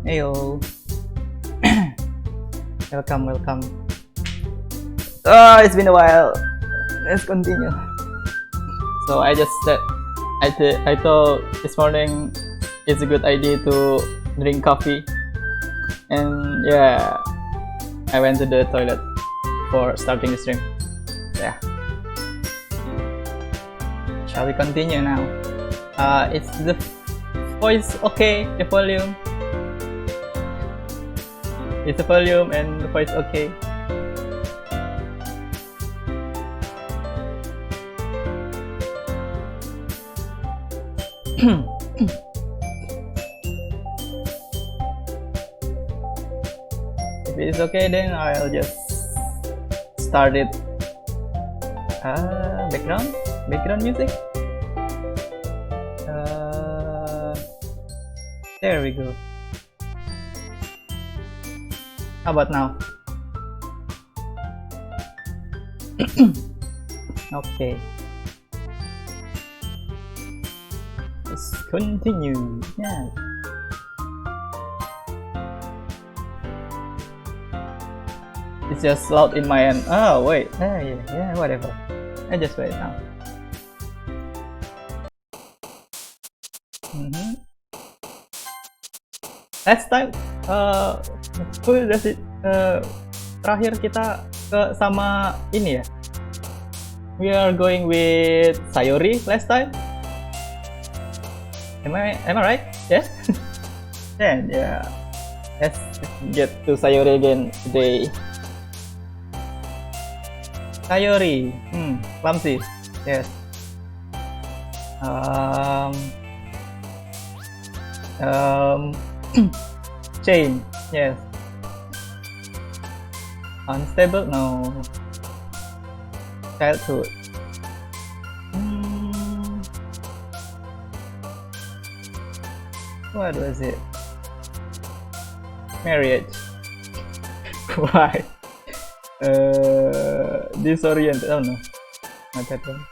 Heyo, welcome. It's been a while. Let's continue. So I just said, I thought this morning it's a good idea to drink coffee, and yeah, I went to the toilet for starting the stream. Yeah. Shall we continue now? Is the voice okay? The volume? Is the volume and the voice okay? If it is okay, then I'll just start it. Background music. There we go. How about now? Okay. Let's continue. Yeah. It's just loud in my end. Oh wait, yeah, whatever. I just wait now. Last time, who does it? Terakhir kita ke sama ini ya. We are going with Sayori last time. Am I right? Yes. Then yeah, let's get to Sayori again today. Sayori, clumsy. Yes. Chain. Yes. Unstable. No. Childhood. What was it? Marriage. Why? Disoriented. Oh no, not that one.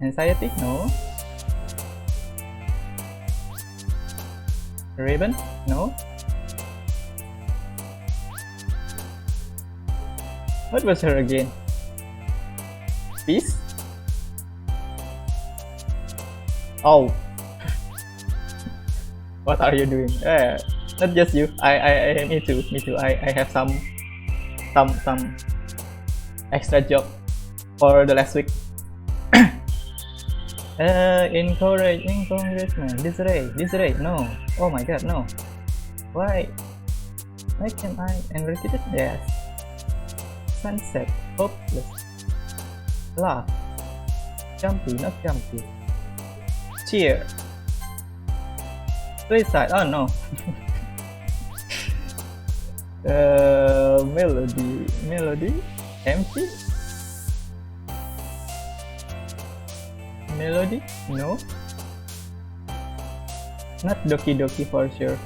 Anxiety. No. Ribbon. No. What was her again? Peace? Oh. What are you doing? Not just you. Me too. I have some extra job for the last week. Encouragement. Disarray. No. Oh my god, no. Why can I repeat it? Yes. Sunset. Hopeless. Laugh. Jumpy, not jumpy. Cheer. Suicide. Oh no. Melody. Empty. Melody. No. Not Doki Doki for sure.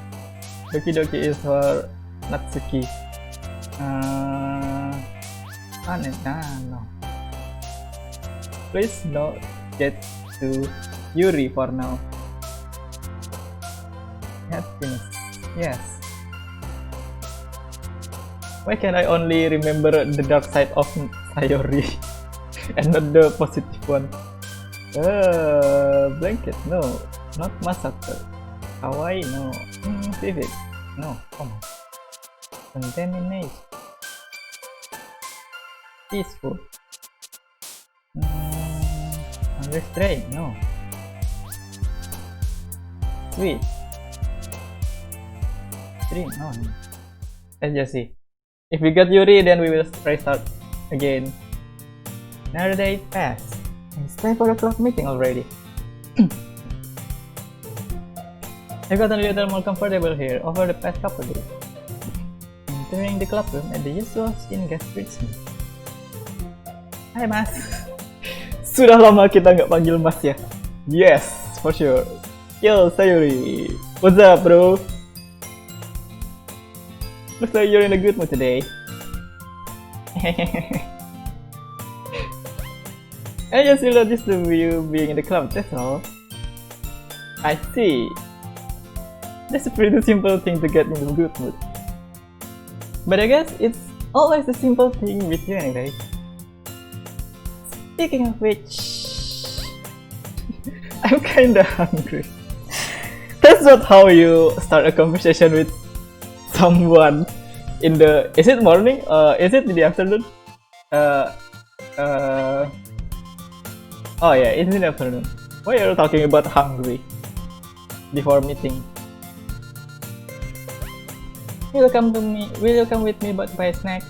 Doki Doki is for Natsuki. No. Please don't get to Yuri for now. Happiness. Yes. Why can I only remember the dark side of Sayori and not the positive one? Blanket. No. Not massacre. Kawaii. No. Vivid. No. Come on. Contamination. Peaceful. Unrestrained. No. Sweet. Dream. No. Let's just see. If we got Yuri, then we will restart again. Another day passed. It's time for the club meeting already. I've gotten a little more comfortable here over the past couple days. Entering the club room and the usual scene guest greets me. Hai mas. Sudah lama kita nggak panggil mas ya. Yes, for sure. Yo, Sayori. What's up, bro? Looks like you're in a good mood today. I just noticed you being in the club, that's all. I see. That's a pretty simple thing to get in a good mood. But I guess it's always a simple thing with you anyway. Speaking of which, I'm kinda hungry. That's not how you start a conversation with someone in the. Is it morning? Is it in the afternoon? Oh yeah, it's in the afternoon. Why are you talking about hungry before meeting? Will you come with me but buy a snack?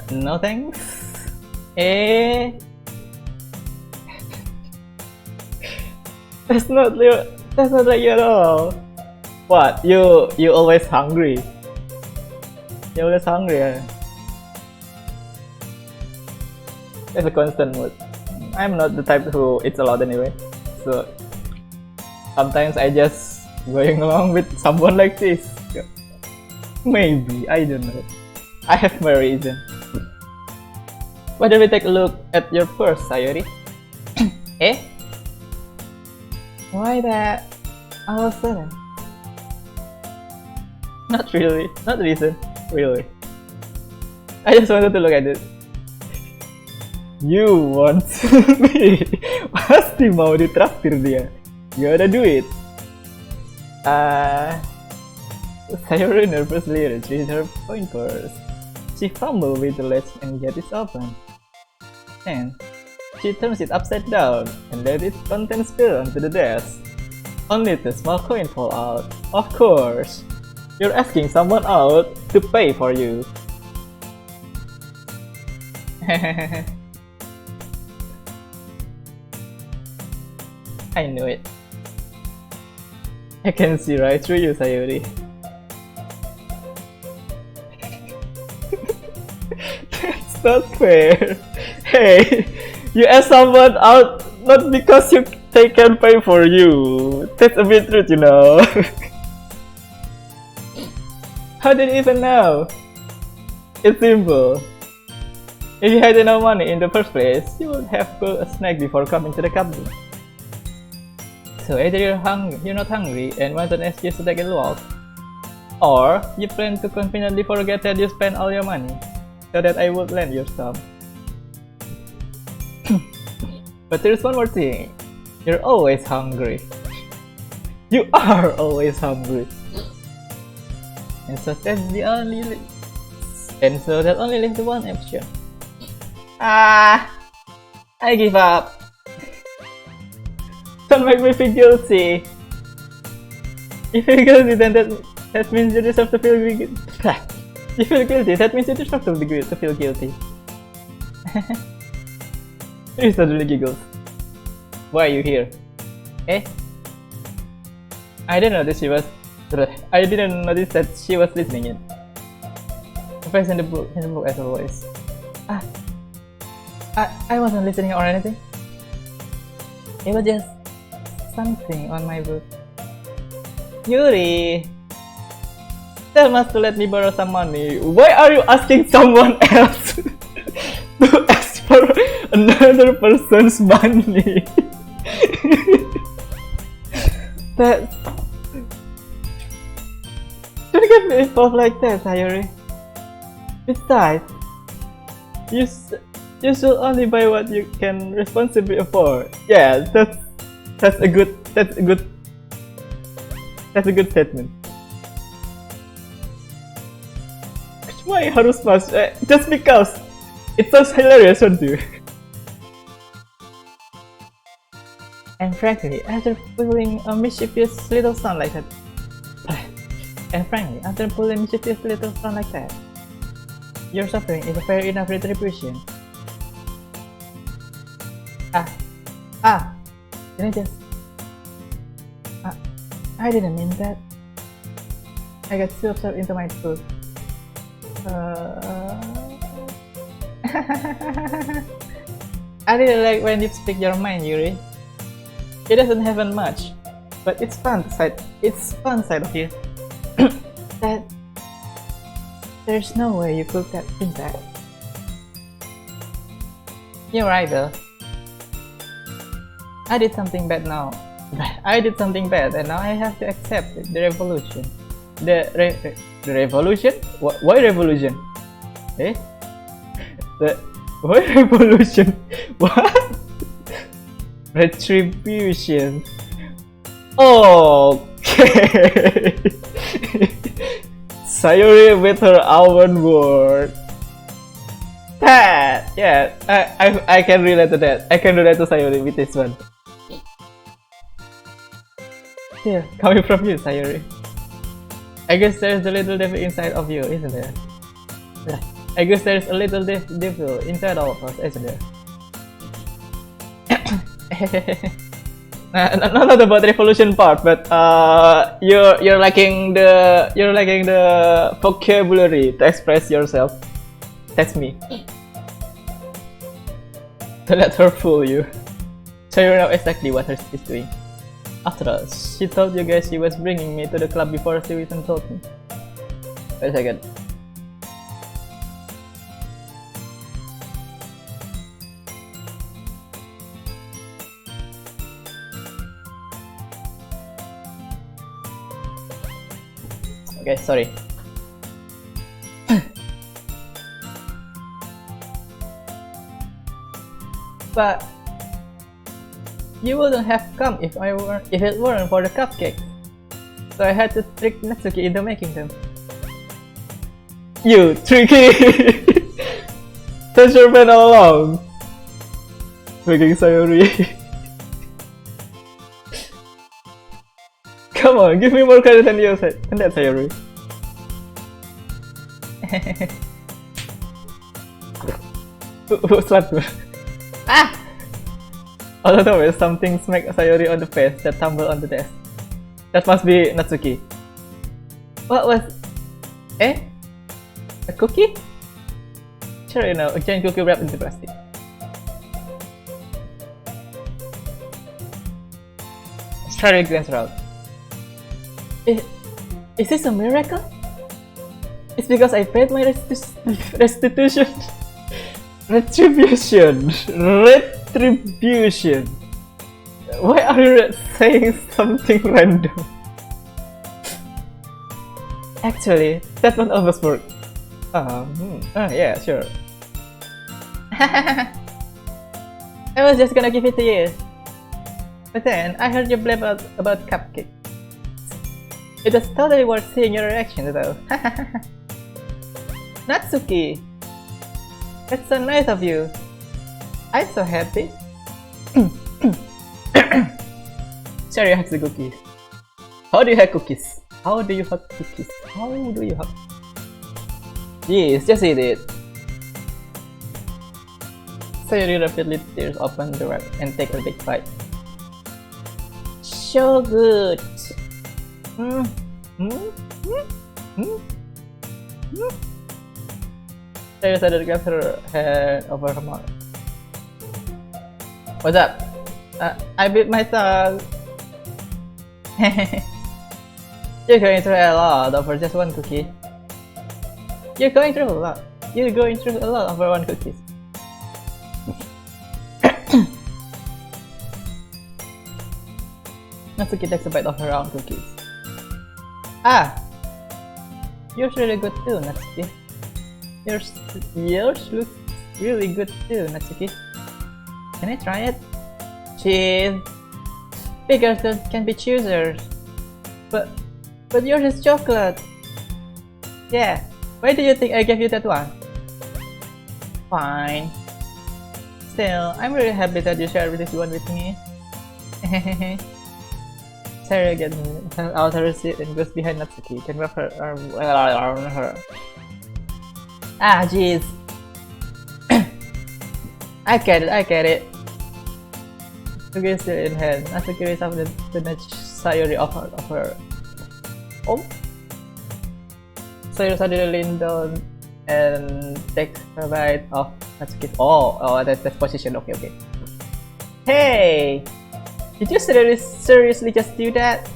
No thanks. That's not like you at all. What? You always hungry? You always hungry? It's a constant mood. I'm not the type who eats a lot anyway, so sometimes I just going along with someone like this. Maybe, I don't know. I have my reason. Why don't we take a look at your purse, Sayori? Why that all of a sudden? Not really, not reason. Really. I just wanted to look at it. You want me? Pasti mau ditraktir dia. Gotta do it. Sayuri nervously retrieved her pointers. She fumbled with the latch and get it open. Then, she turns it upside down and let its contents spill onto the desk. Only the small coin fall out. Of course, you're asking someone out to pay for you. I knew it. I can see right through you, Sayuri. That's not fair. Hey, you ask someone out not because they can pay for you. That's a bit rude, you know. How did you even know? It's simple. If you had enough money in the first place, you would have bought a snack before coming to the cabin. So either you're not hungry and want an excuse to take a walk, or you plan to conveniently forget that you spent all your money, so that I would lend you some. But there's one more thing. You're always hungry. You are always hungry. And so that only leaves one option. I give up. Don't make me feel guilty. If you feel guilty, then that means you deserve to feel guilty. You feel guilty, that means you deserve to feel guilty. He suddenly giggles. Why are you here? Eh? I didn't notice that she was listening in. The face in the book as always. I wasn't listening or anything. It was just something on my book. Yuri, tell us to let me borrow some money. Why are you asking someone else to ask for another person's money? That don't get me involved like that, Sayuri. Besides, you should only buy what you can responsibly afford. Yeah, that's a good statement. Why harus mas? Just because it sounds hilarious, don't you? And frankly, after pulling a mischievous little sound like that, your suffering is a fair enough retribution. I didn't mean that. I got too absorbed into my book. I really like when you speak your mind, Yuri. It doesn't happen much, but it's fun side of you. That there's no way you could think that. You're right though. I did something bad and now I have to accept it. The revolution. The revolution? Why revolution? Eh? Why revolution? What? Retribution. Okay. Sayuri with her own word. That, yeah, I can relate to that. I can relate to Sayuri with this one. Yeah, coming from you, Sayuri. I guess there's a little devil inside of you, isn't there? Yeah. I guess there's a little devil inside all of us, isn't there? Not about the revolution part, but you're lacking the vocabulary to express yourself. That's me. Don't let her fool you. So you know exactly what she's doing. After all, she told you guys she was bringing me to the club before she even told me. Wait a second. Okay, sorry. But you wouldn't have come if it weren't for the cupcakes. So I had to trick Natsuki into making them. You tricky! That's your plan all along. Making Sayori. Come on, give me more credit than you said. And that's Sayori. Who slapped me? Ah! Out of nowhere, something smacked Sayori on the face that tumbled on the desk. That must be Natsuki. What was... Eh? A cookie? Sure, you know, a giant cookie wrapped into plastic. Sayori glanced around. Is this a miracle? It's because I paid my restitution. Retribution. Retribution. Why are you saying something random? Actually, that one almost worked. Yeah, sure. I was just gonna give it to you. But then, I heard you blab about cupcake. It was totally worth seeing your reaction though. Natsuki! That's so nice of you. I'm so happy. Sorry, I have the cookies. How do you have cookies? How do you have cookies? How do you have... Yes, just eat it. Sayori rapidly tears open the wrap and take a big bite. So good. Sayori suddenly grabs her head over her mouth. What's up? I bit my tongue. You're going through a lot over just one cookie. You're going through a lot. You're going through a lot over one cookie. Natsuki takes a bite of her own cookies. Ah! Yours really good too, Natsuki. Yours looks really good too, Natsuki. Can I try it? Cheese! Figures can be choosers. But yours is chocolate. Yeah. Why do you think I gave you that one? Fine. Still, I'm really happy that you shared this one with me. Sarah gets out her seat and goes behind Natsuki, can wrap her arm around her. Ah, jeez. I get it. Cookie is still in hand. Natsuki raised up to nudge Sayori off her. Oh? Sayori suddenly leaned down and takes a bite of Natsuki's. Oh, that's the position. Okay. Hey! Did you seriously just do that?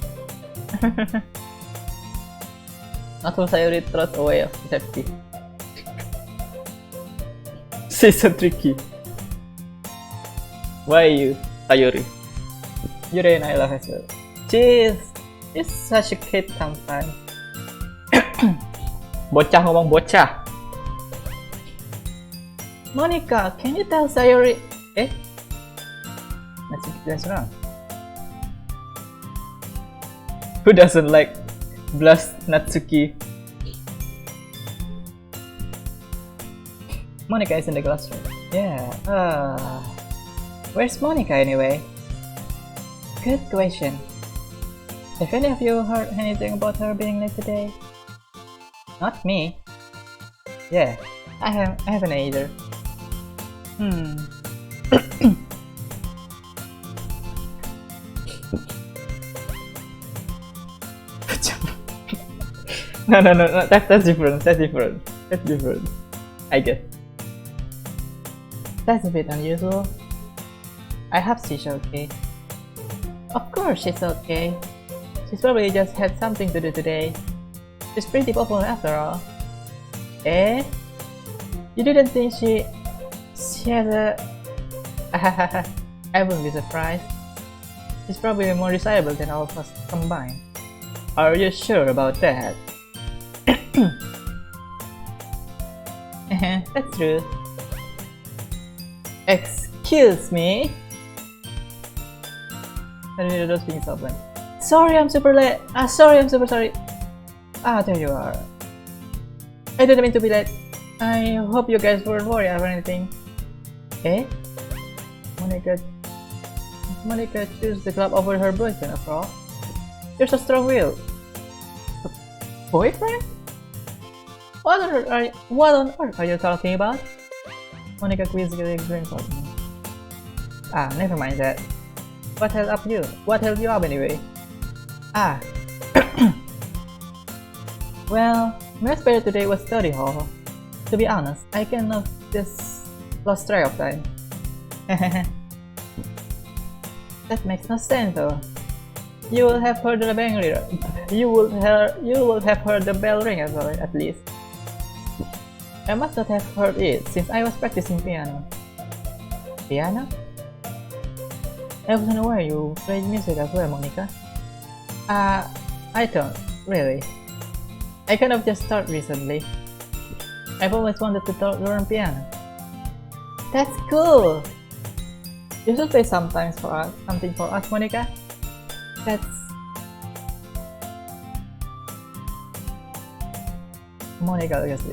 Not so Sayori throws away of safety. She's so tricky. Why you, Sayori? Yuri and I laugh as well. Jeez, it's such a kid sometimes. Bocah ngomong bocah. Monica, can you tell Sayori? That's wrong. Who doesn't like blast Natsuki? Monica is in the classroom. Yeah. Where's Monica anyway? Good question. Have any of you heard anything about her being late today? Not me. Yeah, I haven't either. No, that's different. I guess. That's a bit unusual. I hope she's okay. Of course she's okay. She's probably just had something to do today. She's pretty popular after all. Eh? You didn't think she has a... I wouldn't be surprised. She's probably more desirable than all of us combined. Are you sure about that? That's true. Excuse me? I need those things open. Sorry, I'm super late. Sorry, I'm super sorry. There you are. I didn't mean to be late. I hope you guys weren't worried or anything. Eh? Monica chose the club over her boyfriend after all. You're so strong-willed. Boyfriend? What on earth are you talking about? Monica quizzically grinned for me. Never mind that. What held you up anyway? Well, my spirit today was study hall. To be honest, I kind of just lost track of time. That makes no sense though. You will have heard the bell ring. You will have heard the bell ring as well, at least. I must not have heard it since I was practicing piano. Piano? I wasn't aware you played music as well, Monica. I don't, really. I kind of just started recently. I've always wanted to learn piano. That's cool! You should play something for us, Monica. That's... Monica, I guess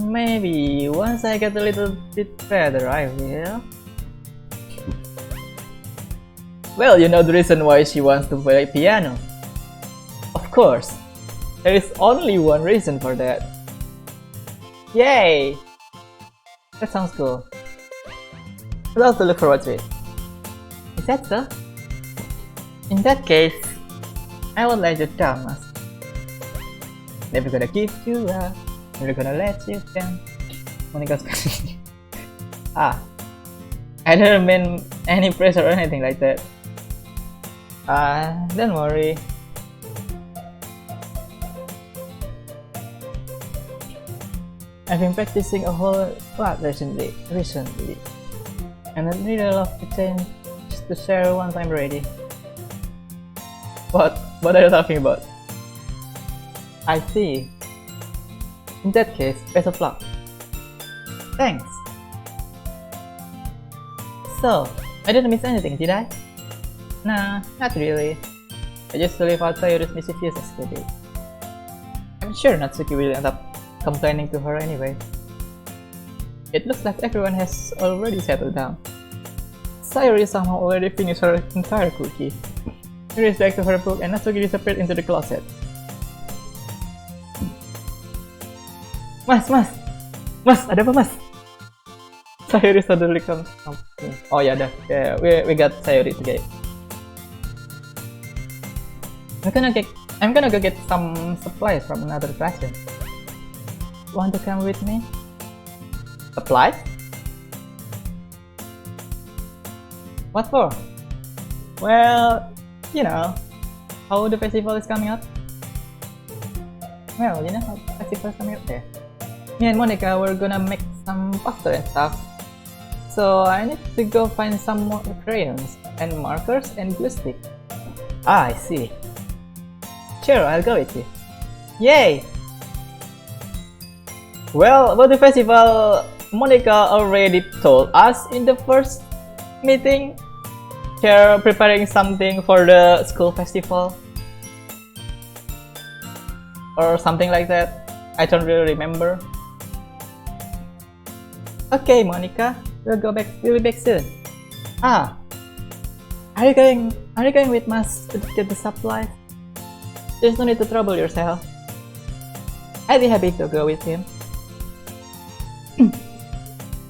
maybe once I get a little bit better, I will. Well, you know the reason why she wants to play piano. Of course, there is only one reason for that. Yay! That sounds cool. I'll also look forward to it. Is that so? In that case, I will let you down, Mas. Never gonna give you up, never gonna let you down. Monica's I didn't mean any pressure or anything like that. Don't worry. I've been practicing a whole lot recently, and I'd really love to change just to share once I'm ready. What are you talking about? I see. In that case, best of luck. Thanks. So, I didn't miss anything, did I? Nah, not really. I just leave out Sayori's mischievous today. I'm sure Natsuki will end up complaining to her anyway. It looks like everyone has already settled down. Sayori somehow already finished her entire cookie. She reached back to her book and Natsuki disappeared into the closet. Mas, ada apa mas? Sayori suddenly comes. Oh ya dah, yeah, we got Sayori today. I'm gonna go get some supplies from another classroom. Want to come with me? Supplies? What for? Well, you know, how the festival is coming up. Well, you know how the festival is coming up there. Me and Monica were gonna make some poster and stuff. So I need to go find some more crayons and markers and glue stick. I see. Sure, I'll go with you. Yay! Well, about the festival, Monica already told us in the first meeting. They're preparing something for the school festival. Or something like that. I don't really remember. Okay, Monica, we'll be back soon. Are you going with Mas to get the supplies? There's no need to trouble yourself. I'd be happy to go with him.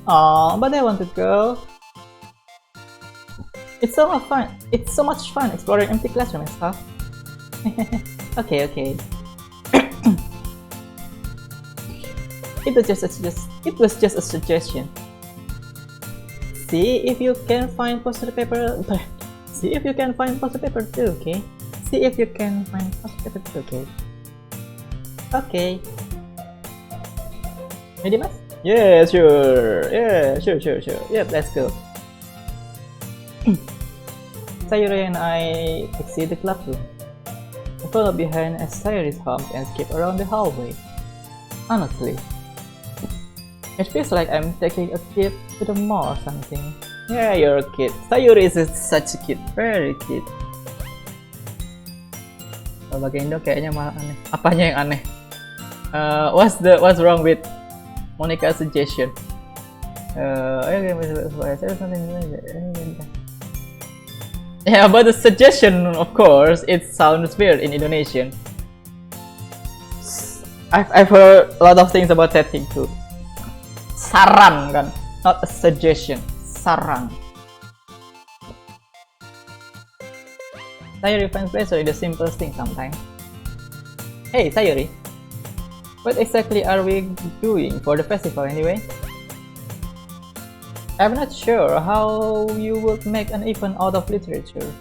Aw, but I want to go. It's so much fun exploring empty classroom and stuff. Okay. It was just a suggestion. See if you can find poster paper. See if you can find poster paper too, okay? Okay. Ready, Mas? Yeah, sure. Yep, let's go. Sayori and I exit the club room. I follow behind as Sayori hums and skip around the hallway. Honestly, it feels like I'm taking a trip to the mall or something. Yeah, you're a kid. Sayuri is such a kid, very kid. Kalau pakai Indo kayaknya malah aneh. Apanya yang aneh? What's wrong with Monica's suggestion? Yeah, but the suggestion, of course, it sounds weird in Indonesian. I've heard a lot of things about that thing too. Saran kan, not a suggestion. Saran. Sayuri finds pleasure in the simplest thing sometimes. Hey, Sayuri. What exactly are we doing for the festival anyway? I'm not sure how you would make an event out of literature.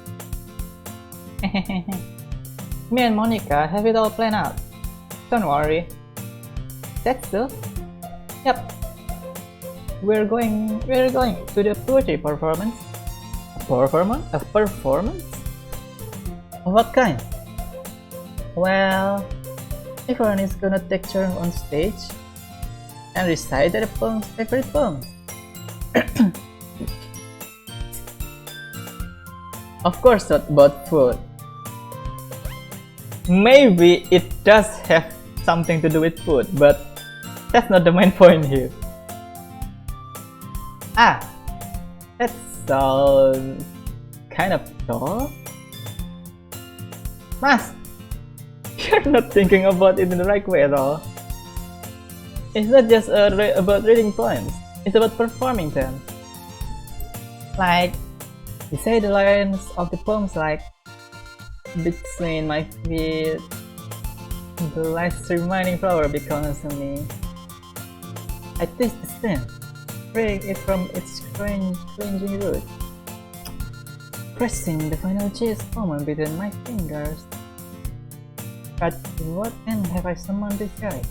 Me and Monica have it all planned out. Don't worry. That's so? Yep. We're going to the poetry performance. A performance? What kind? Well, everyone is gonna take turns on stage and recite their favorite poems. Of course, not about food. Maybe it does have something to do with food, but that's not the main point here. Ah, that sounds kind of dull. Mas, you're not thinking about it in the right way at all. It's not just about reading poems, it's about performing them. Like, you say the lines of the poems like, between my feet, the last remaining flower beckons to me. I taste the stem, freeing it from its cringing root, pressing the final cheese moment between my fingers. But to what end have I summoned this guy?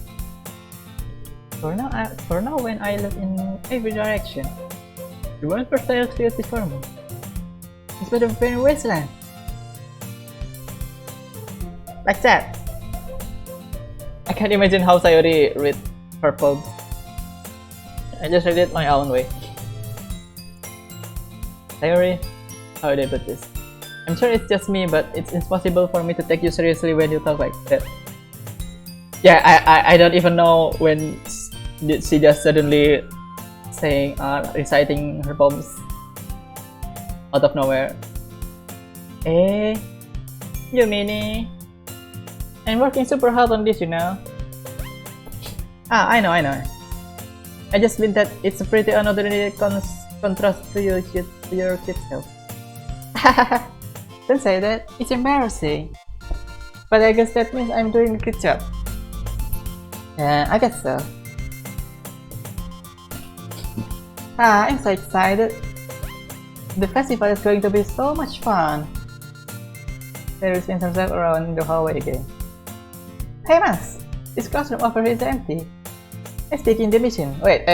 For now, when I look in every direction, the one fertile field before me is but a barren wasteland. Like that. I can't imagine how Sayuri read her poems. I just read it my own way. Sayuri, how do I put this? I'm sure it's just me, but it's impossible for me to take you seriously when you talk like that. Yeah, I don't even know when she just suddenly saying, reciting her poems out of nowhere. You meanie? I'm working super hard on this, you know. I know. I just mean that it's a pretty unordinary contrast to your kid self. Don't say that, it's embarrassing. But I guess that means I'm doing a good job. Yeah, I guess so. I'm so excited. The festival is going to be so much fun. There is himself around the hallway again. Hey Mas, this classroom over here is empty. Let's take in the mission. Wait,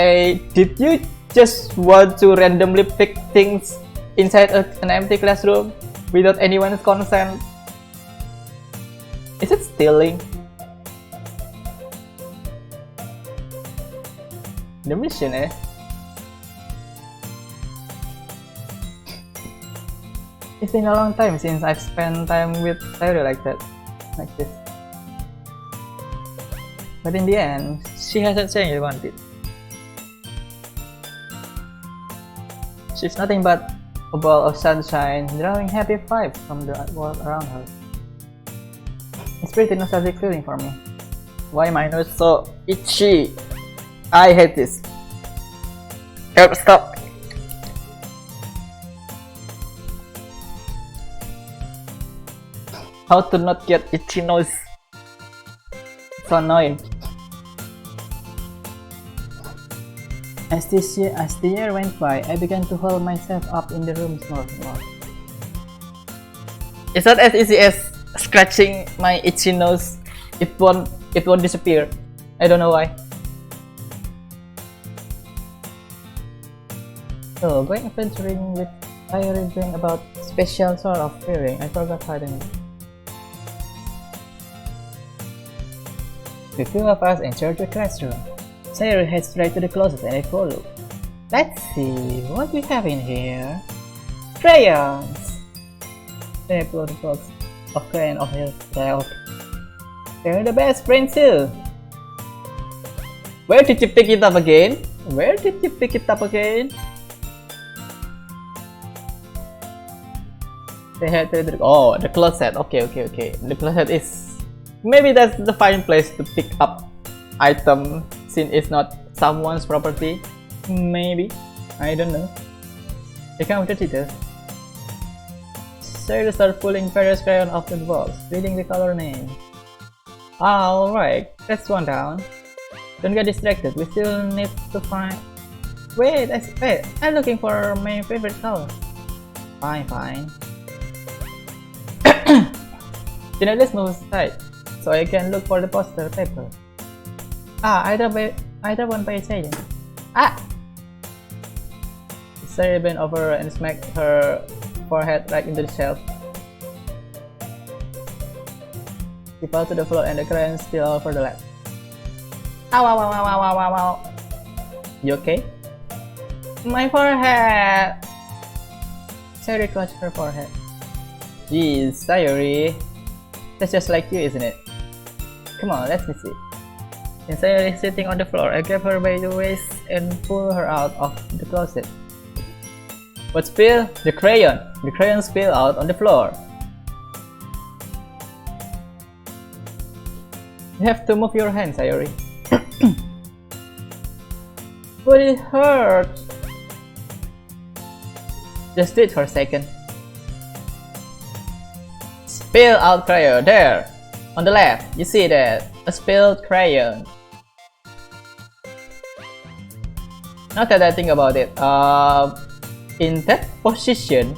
did you just want to randomly pick things inside an empty classroom without anyone's consent? Is it stealing? The mission, eh? It's been a long time since I've spent time with Sayuri like this. But in the end, she hasn't said you wanted. She's nothing but a ball of sunshine, drawing happy vibes from the world around her. It's pretty nostalgic feeling for me. Why my nose so itchy? I hate this. Stop. How to not get itchy nose? So annoying. As the year went by, I began to hold myself up in the rooms more and more. It's not as easy as scratching my itchy nose. It won't disappear. I don't know why. So going adventuring with Sayuri bring about special sort of feeling. I forgot how to name. The two of us entered the classroom. Sayuri heads straight to the closet and I follow. Let's see what we have in here. Crayons! They pull the box of crayon off his shelf. They're the best friend too. Where did you pick it up again? Where did you pick it up again? They had to oh, the closet. Okay. The closet is maybe that's the fine place to pick up item since it's not someone's property. Maybe. I don't know. They come with the details. So they start pulling various crayons off the box, reading the color name. Alright, that's one down. Don't get distracted, we still need to find... Wait, I'm looking for my favorite color. Fine. Then let's move aside, so I can look for the poster paper. Either one page agent. Sarah bent over and smacked her forehead right into the shelf. She fell to the floor and the crayon spilled all over the lap. Ow. You okay? My forehead! Sayori clutched her forehead. Jeez, Sayori. That's just like you, isn't it? Come on, let me see. And Sayori is sitting on the floor. I grab her by the waist and pull her out of the closet. What spilled? The crayon. The crayon spilled out on the floor. You have to move your hand, Sayori. But it hurts. Just do it for a second. Spill out crayon. There. On the left. You see that? A spilled crayon. Not that I think about it. In that position,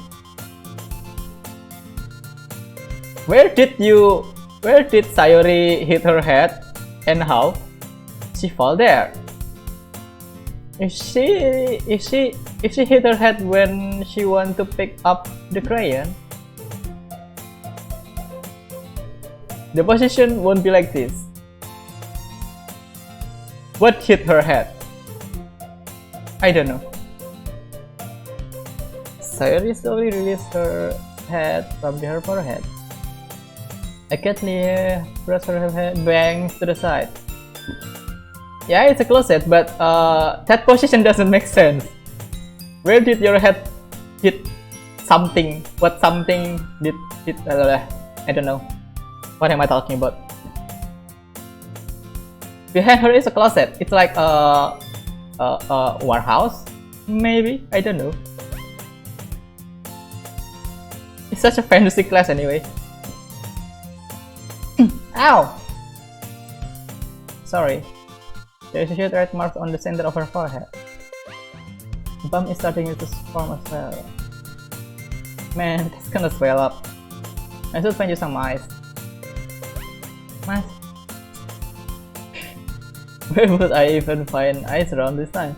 where did Sayori hit her head and how she fall there? If she hit her head when she want to pick up the crayon, the position won't be like this. What hit her head? I don't know. Sayori slowly released her head from her forehead. Acutely brushed her head bangs to the side. Yeah, it's a closet, but that position doesn't make sense. Where did your head hit something? What something did hit? I don't know. What am I talking about? Behind her is a closet. It's like a warehouse, maybe. I don't know. It's such a fantasy class anyway. Ow! Sorry. There is a huge red mark on the center of her forehead. The bump is starting to form as well. Man, that's gonna swell up. I should find you some ice. Ice? Where would I even find ice around this time?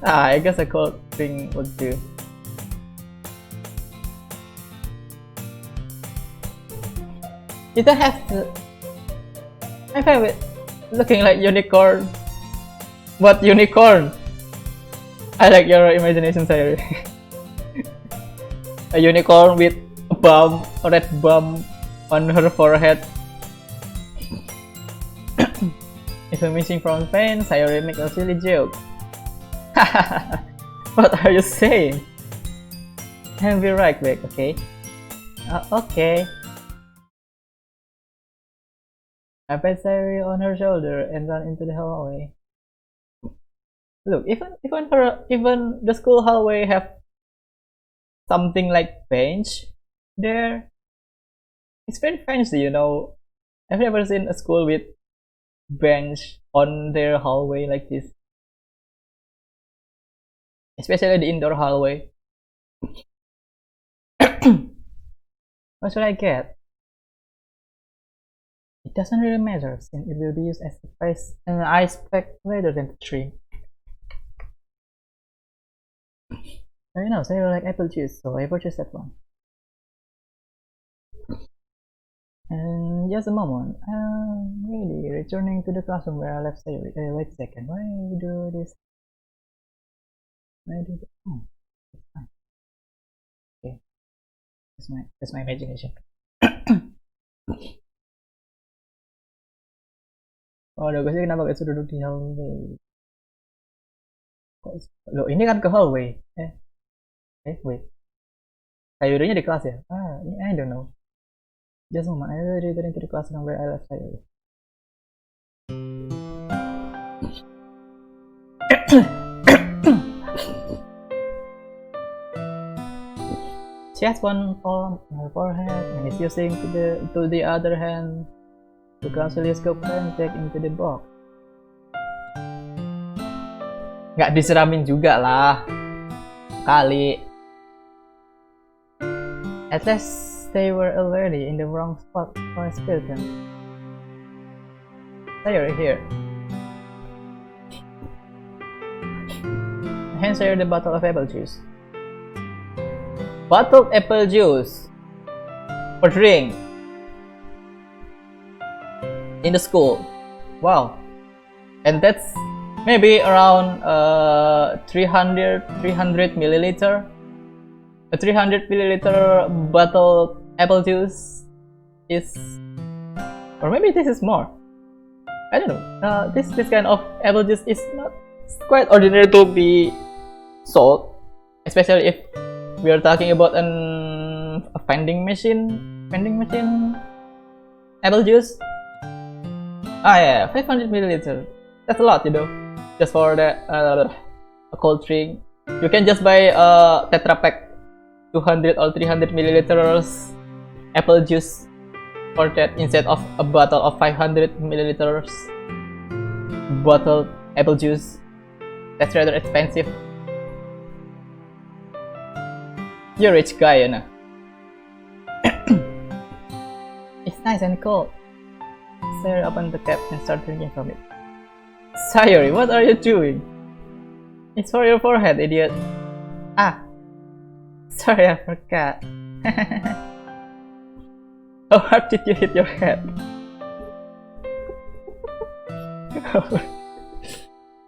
I guess a cold drink would do. You don't have to. I'm fine with looking like unicorn. What unicorn? I like your imagination, Sayori. A unicorn with a red bump on her forehead. If I'm missing from pain, Sayori make a silly joke. What are you saying? I'll be right back, okay? Okay. I pat Sayori on her shoulder and ran into the hallway. Look, even the school hallway have something like bench there. It's very fancy, you know. I've never seen a school with bench on their hallway like this. Especially the indoor hallway. What should I get? It doesn't really matter since it will be used as an ice pack rather than a tree. I know, so you like apple juice, so I purchased that one. And just a moment, I'm really returning to the classroom where I left Sayori. Wait a second, why do this? Maybe. Oh, it's fine. Okay, that's my imagination. Oh, udah sih kenapa gak sudah duduk di hallway? Loh, ini kan ke hallway. Wait. Sayurinya di kelas ya? I don't know. Just a moment, I will return to the classroom where I left Sayuri. She has one palm on her forehead and is using to the other hand to casually scoop pen back into the box. Nggak disiramin juga lah. Kali. At last they were already in the wrong spot for a spill pen. Sayuri here. Hands her the bottle of apple juice. Bottled apple juice for drink in the school. Wow, and that's maybe around 300 milliliter. A 300 milliliter bottled apple juice is, or maybe this is more. I don't know. This kind of apple juice is not quite ordinary to be sold, especially if we are talking about a vending machine apple juice. Yeah, 500 milliliter. That's a lot, you know, just for the a cold drink. You can just buy a Tetra Pak 200 or 300 milliliters apple juice for that instead of a bottle of 500 milliliters bottled apple juice. That's rather expensive. You're a rich guy, you know. It's nice and cold. Sayuri opened the tap and started drinking from it. Sayuri, what are you doing? It's for your forehead, idiot. Sorry, I forgot. How hard did you hit your head?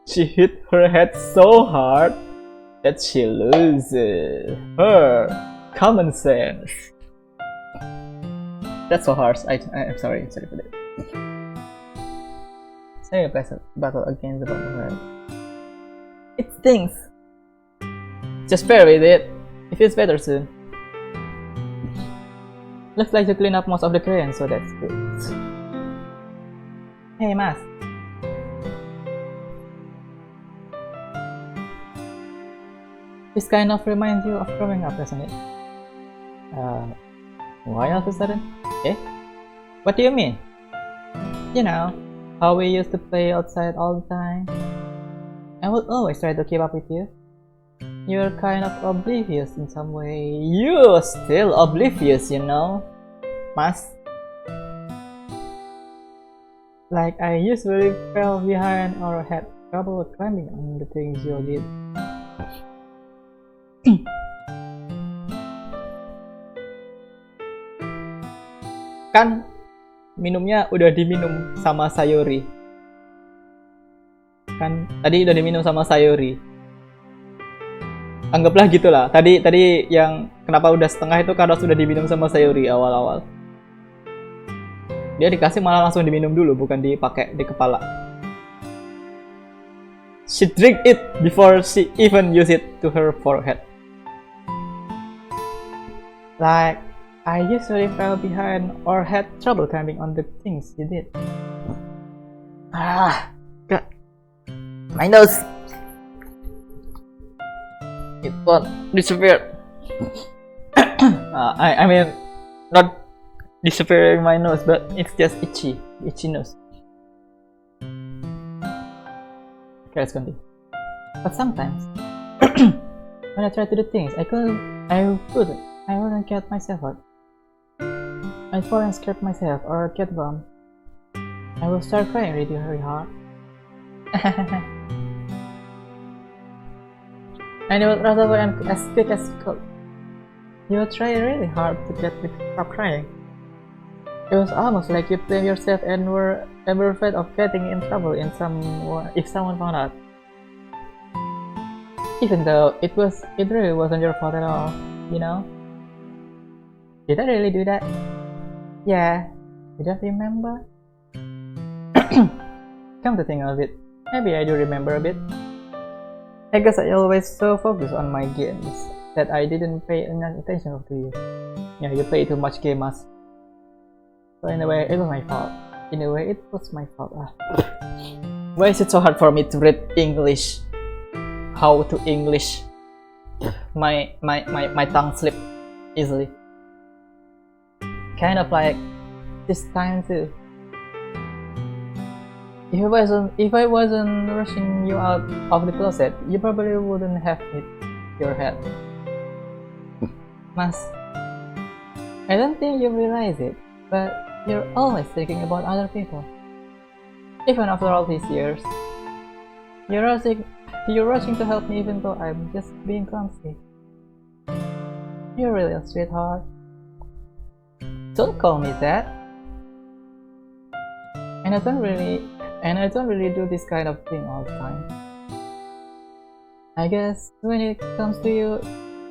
She hit her head so hard that she loses her common sense. That's so harsh. I'm sorry for that. Sayuri plays a battle against the bottom of her head. It stings. Just bear with it. It feels better soon. Looks like you clean up most of the crayons, so that's good. Hey, Mas. This kind of reminds you of growing up, doesn't it? Why all of a sudden? What do you mean? You know, how we used to play outside all the time. I would always try to keep up with you. You're kind of oblivious in some way. You're still oblivious, you know, Mas. Like I usually fell behind or had trouble climbing on the things you did. Kan minumnya udah diminum sama Sayuri. Kan tadi udah diminum sama Sayuri. Anggaplah gitulah. Tadi yang kenapa udah setengah itu karena sudah diminum sama Sayuri awal-awal. Dia dikasih malah langsung diminum dulu, bukan dipakai di kepala. She drink it before she even use it to her forehead. Like I usually fell behind or had trouble climbing on the things you did. God. My nose. It won't disappear. I mean, not disappearing my nose, but it's just itchy nose. Okay, let's continue. But sometimes, when I try to do things, I wouldn't get myself out. I'd fall and scrape myself or get bummed. I will start crying really hard. And you would run away and as quick as you could. You would try really hard to get me to stop crying. It was almost like you blamed yourself and were afraid of getting in trouble if someone found out. Even though it really wasn't your fault at all, you know? Did I really do that? Yeah, you don't remember? Come to think of it, maybe I do remember a bit. I guess I always so focused on my games that I didn't pay enough attention to you. Yeah, you play too much games. So in a way, it was my fault. In a way, it was my fault. Why is it so hard for me to read English? How to English? My tongue slip easily. Kind of like this time too. If I wasn't rushing you out of the closet, you probably wouldn't have hit your head. Mas, I don't think you realize it, but you're always thinking about other people. Even after all these years, you're rushing to help me even though I'm just being clumsy. You're really a sweetheart. Don't call me that. And I don't really do this kind of thing all the time. I guess when it comes to you, it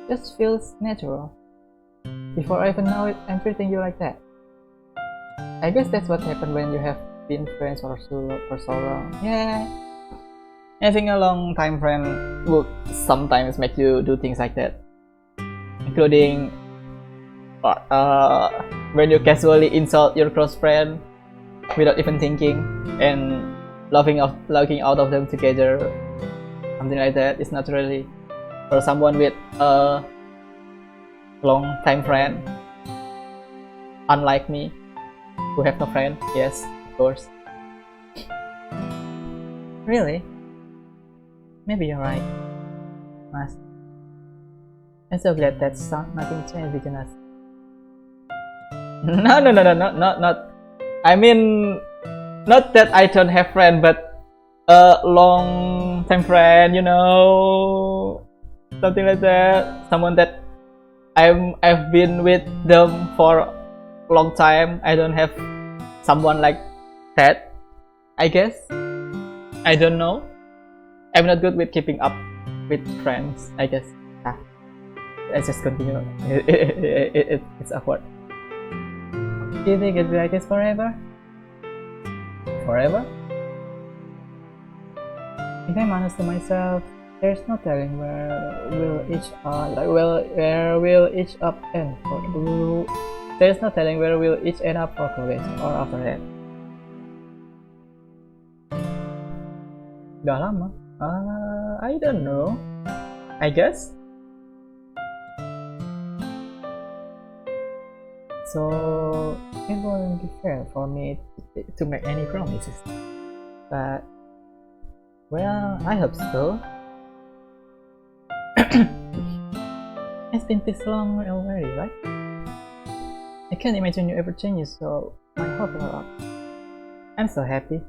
just feels natural. Before I even know it, I'm treating you like that. I guess that's what happened when you have been friends for so long. Yeah. Having a long time friend would sometimes make you do things like that. Including when you casually insult your close friend without even thinking and laughing out of them together. Something like that is not really for someone with a long time friend, unlike me who have no friend. Yes, of course. Really? Maybe you're right, Mas. I'm so glad that nothing changed between us. No, not. I mean, not that I don't have friend, but a long time friend, you know, something like that. Someone that I've been with them for a long time. I don't have someone like that. I guess. I don't know. I'm not good with keeping up with friends, I guess. Let's just continue. It's awkward. Do you think it'll be like this forever? Forever? If I'm honest to myself, there's no telling where will each end for. There's no telling where will each end up for college or after that. Udah lama? I don't know. I guess. So it wouldn't be fair for me to make any promises. But well, I hope so. It's been this long already, right? I can't imagine you ever changes, so my hopes are up. I'm so happy.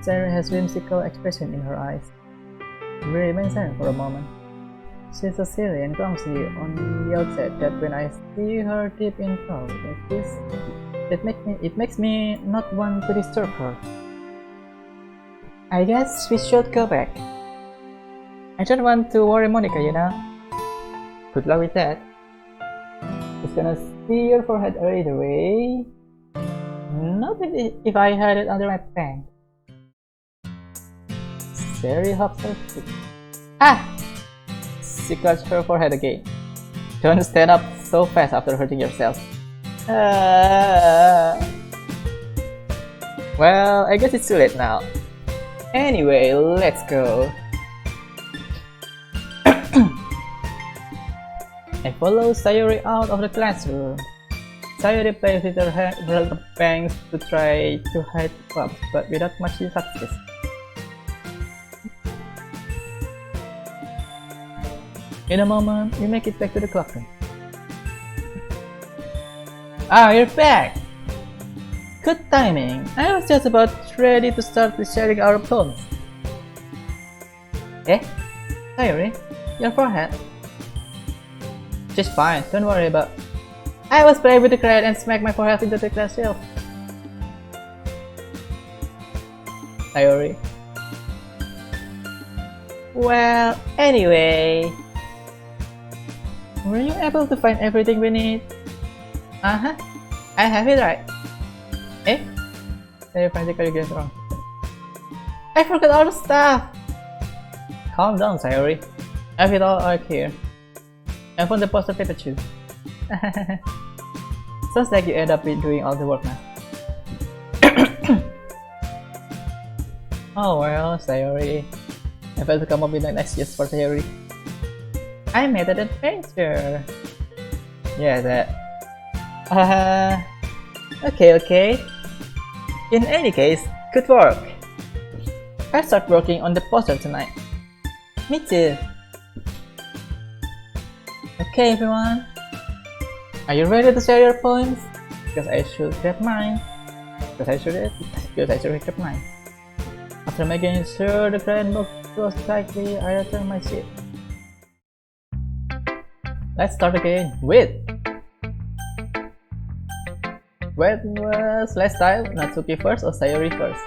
Sarah has whimsical expression in her eyes. It really went silent for a moment. She's so silly and clumsy on the outside that when I see her deep in thought like this, it makes me not want to disturb her. I guess we should go back. I don't want to worry Monica, you know. Good luck with that. She's gonna see your forehead right away. Not if I had it under my pants. Very hot so She clutched her forehead again. Don't stand up so fast after hurting yourself. Well, I guess it's too late now. Anyway, let's go. I follow Sayori out of the classroom. Sayori plays with her bangs to try to hide clubs, but without much success. In a moment, we make it back to the classroom. Ah, you're back! Good timing. I was just about ready to start sharing our poems. Eh? Sayori, your forehead? Just fine, don't worry about. I was playing with the crayon and smacked my forehead into the glass shelf. Sayori. Well, anyway, were you able to find everything we need? Uh-huh, I have it right. Eh? Say frantically get wrong. I forgot all the stuff! Calm down, Sayori. I have it all right here. I found the poster paper too. Sounds like you end up doing all the work now. Oh well, Sayori. I failed to come up with an excuse for Sayori. I made an adventure. Yeah, that. Okay. In any case, good work. I'll start working on the poster tonight. Me too. Okay, everyone. Are you ready to share your poems? Because I should grab mine. Because I should grab mine. After making sure the grand book was tightly, I returned my seat. Let's start again with. When was last time? Natsuki first or Sayori first?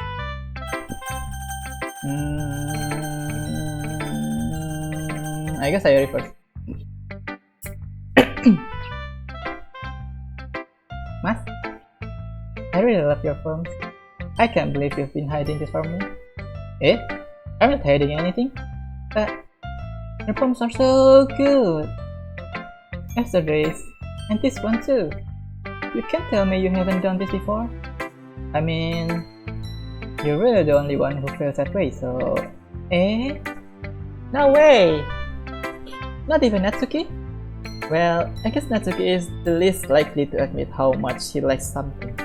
I guess Sayori first. Mas, I really love your poems. I can't believe you've been hiding this from me. Eh? I'm not hiding anything. But your poems are so good. Yesterday's, and this one too. You can't tell me you haven't done this before. I mean, you're really the only one who feels that way, so... Eh? No way! Not even Natsuki? Well, I guess Natsuki is the least likely to admit how much she likes something.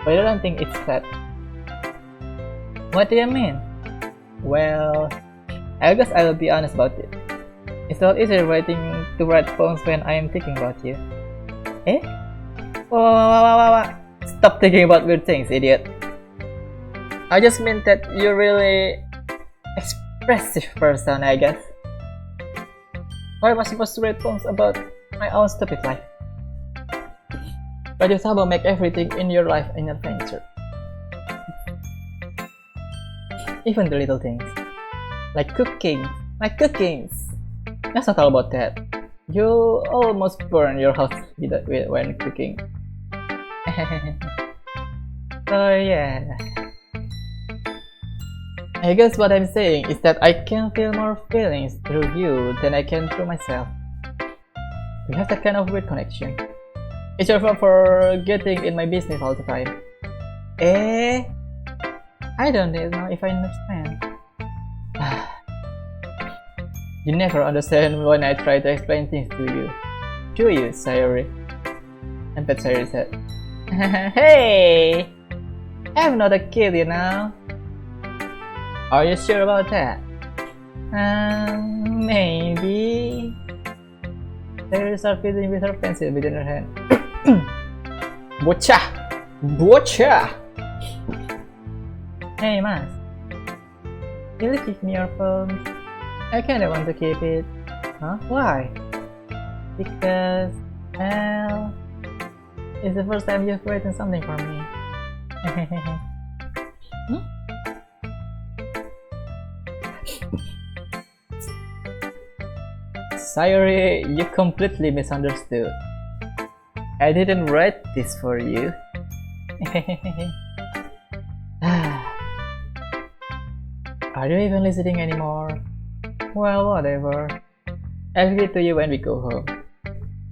But I don't think it's that. What do you mean? Well, I guess I will be honest about it. It's a lot easier to write poems when I am thinking about you. Eh? Whoa. Stop thinking about weird things, idiot. I just meant that you're really expressive person, I guess. Why am I supposed to write poems about my own stupid life? But you somehow make everything in your life an adventure. Even the little things. Like cooking. Let's not talk about that. You almost burn your house when cooking. So yeah. I guess what I'm saying is that I can feel more feelings through you than I can through myself. We have that kind of weird connection. It's your fault for getting in my business all the time. Eh? I don't know if I understand. You never understand when I try to explain things to you. Do you, Sayori? And that Sayori said, Hey! I'm not a kid, you know. Are you sure about that? Maybe. Sayori started fiddling with her pencil within her hand. Bocah! Hey, Mas. Will you give me your phone? I kinda want to keep it. Huh? Why? Because, well, it's the first time you've written something for me. Sayori, you completely misunderstood. I didn't write this for you. Are you even listening anymore? Well, whatever. I'll give it to you when we go home.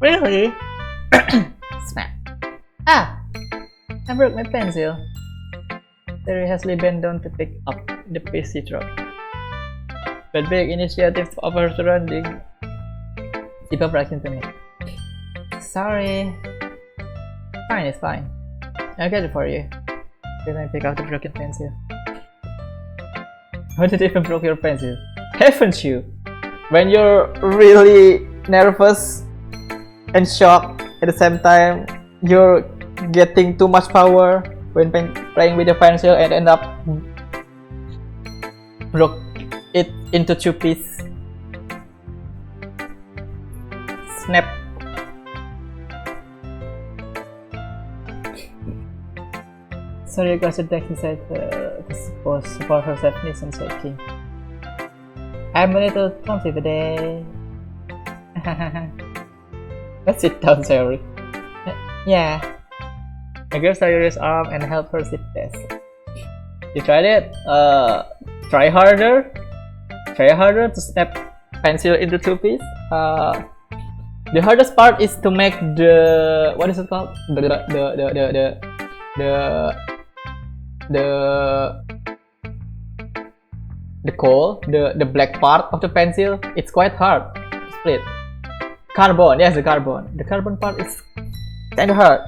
Really? Smack. Ah! I broke my pencil. Terry hastily bent down to pick up the piece he dropped. But big initiative of her surrounding. She popped right into me. Sorry. Fine, it's fine. I'll get it for you. Then I pick out the broken pencil. How did you even broke your pencil? Haven't you? When you're really nervous and shocked at the same time, you're getting too much power when playing with the pencil and end up broke it into two pieces. Snap. Sorry, got the deck inside to support her sadness and shaking. I'm a little clumsy today. Let's sit down, Sherry. Yeah. I grab Sayuri's arm and help her sit best. You tried it? Try harder. Try harder to snap pencil into two pieces. The hardest part is to make the, what is it called? The coal, the black part of the pencil. It's quite hard to split. Carbon, yes, the carbon. The carbon part is kind of hard,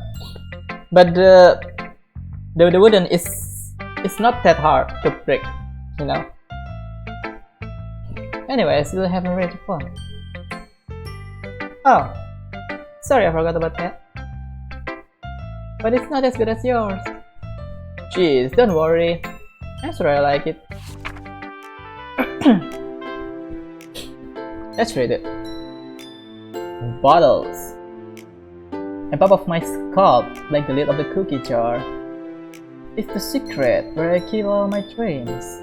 but the wooden is not that hard to break, you know. Anyway, I still haven't read the poem. Oh, sorry, I forgot about that. But it's not as good as yours. Jeez, don't worry. I'm sure I like it. Let's read it. Bottles. A pop of my scalp, like the lid of the cookie jar. It's the secret where I keep all my dreams.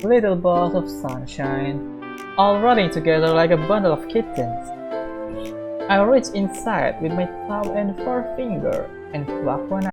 Little balls of sunshine, all running together like a bundle of kittens. I reach inside with my thumb and forefinger and pluck one